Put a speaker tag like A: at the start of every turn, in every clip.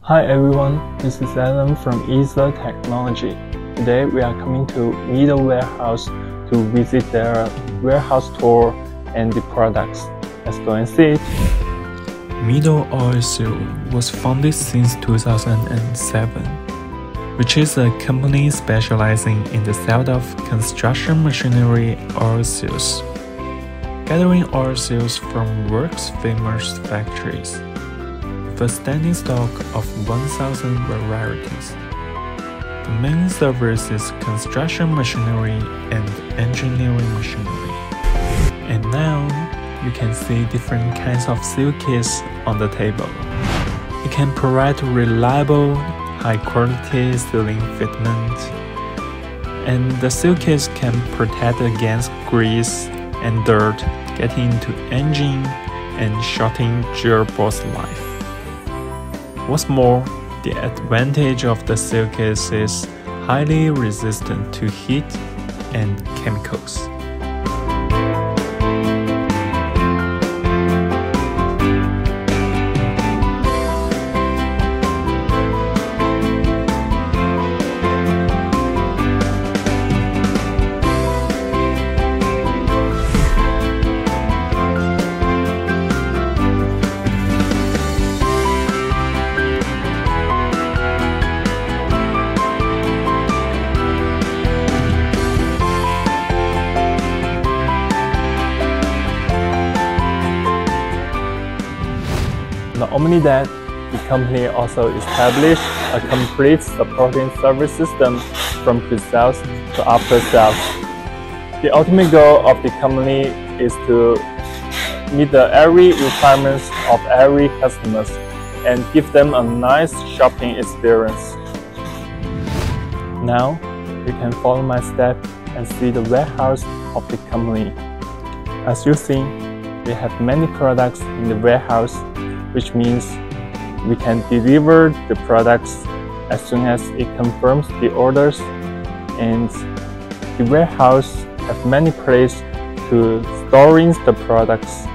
A: Hi everyone, this is Alan from ESA Technology. Today we are coming to Midao warehouse to visit their warehouse tour and the products. Let's go and see it.
B: Midao Oil Seal was founded since 2007, which is a company specializing in the sale of construction machinery oil seals, gathering oil seals from world's famous factories, with a standing stock of 1,000 varieties. The main service is construction machinery and engineering machinery. And now, you can see different kinds of seal kits on the table. It can provide reliable, high-quality sealing fitment, and the seal kits can protect against grease and dirt getting into engine and shorten gearbox life. What's more, the advantage of the seal kits is highly resistant to heat and chemicals.
A: Not only that, the company also established a complete supporting service system from pre-sales to after-sales. The ultimate goal of the company is to meet every requirements of every customer and give them a nice shopping experience. Now, you can follow my step and see the warehouse of the company. As you see, we have many products in the warehouse, which means we can deliver the products as soon as it confirms the orders, and the warehouse have many places to storing the products.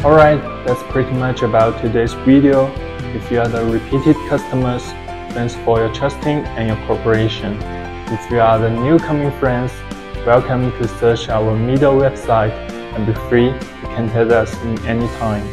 A: Alright, that's pretty much about today's video. If you are the repeated customers, thanks for your trusting and your cooperation. If you are the new coming friends, welcome to search our Midao website and be free to contact us in any time.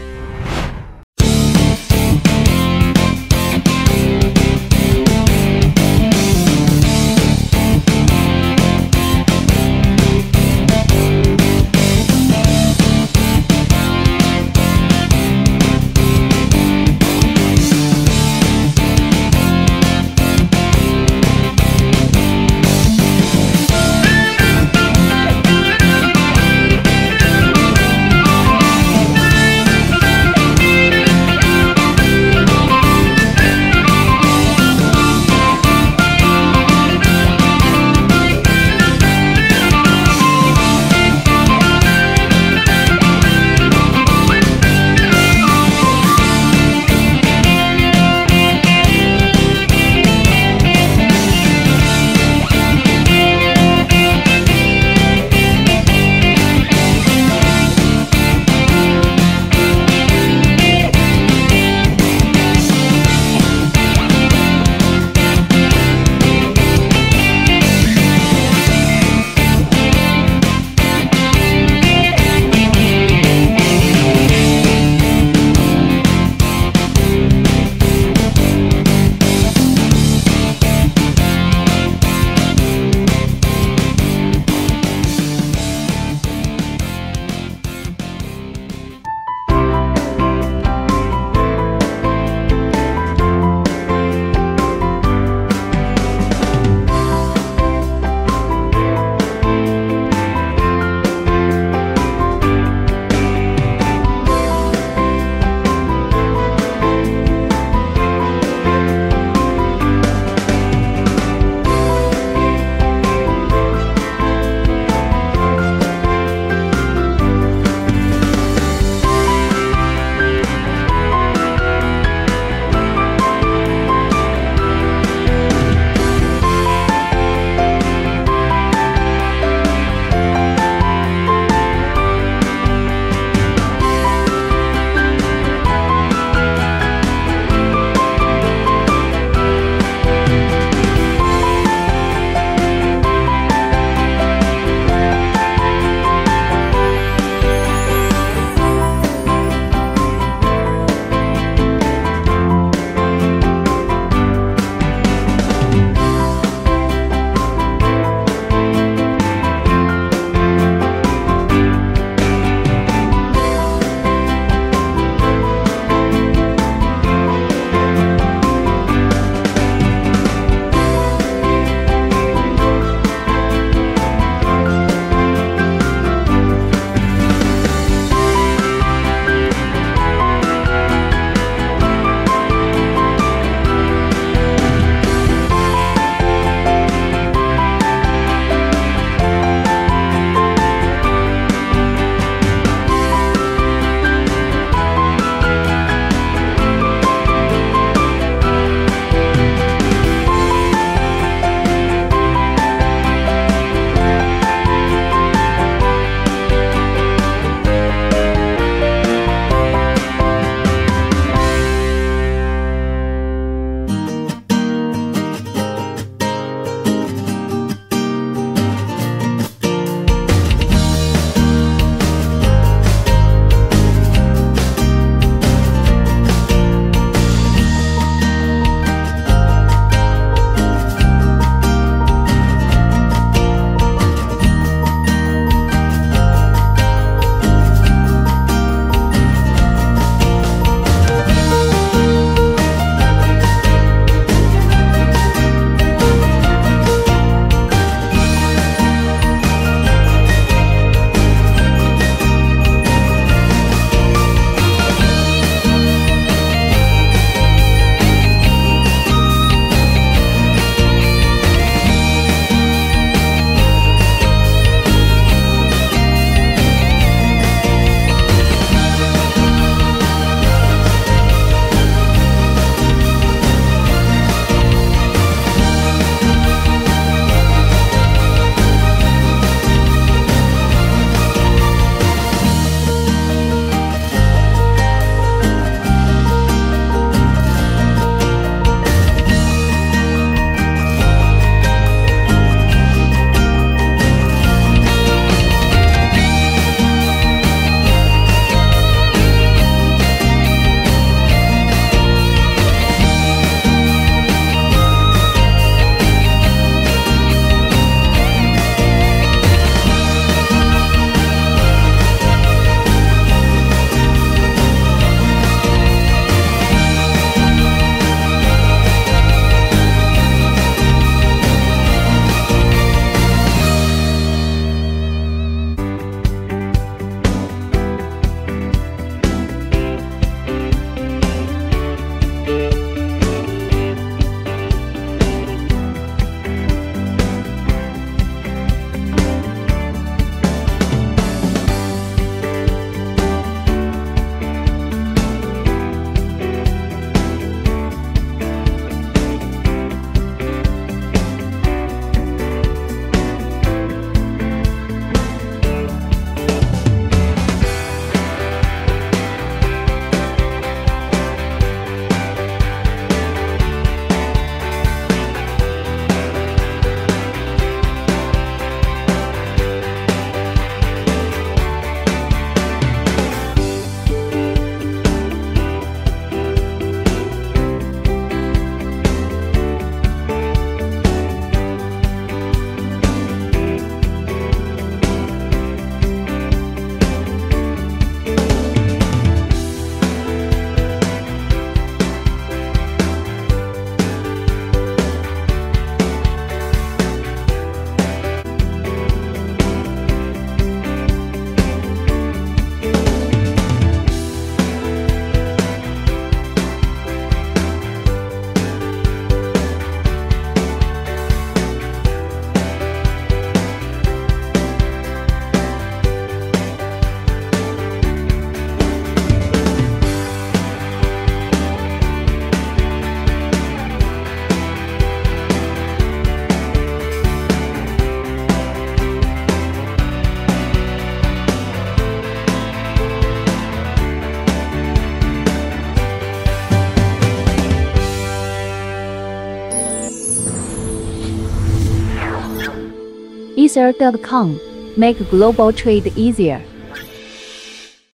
C: Ether.com, make global trade easier.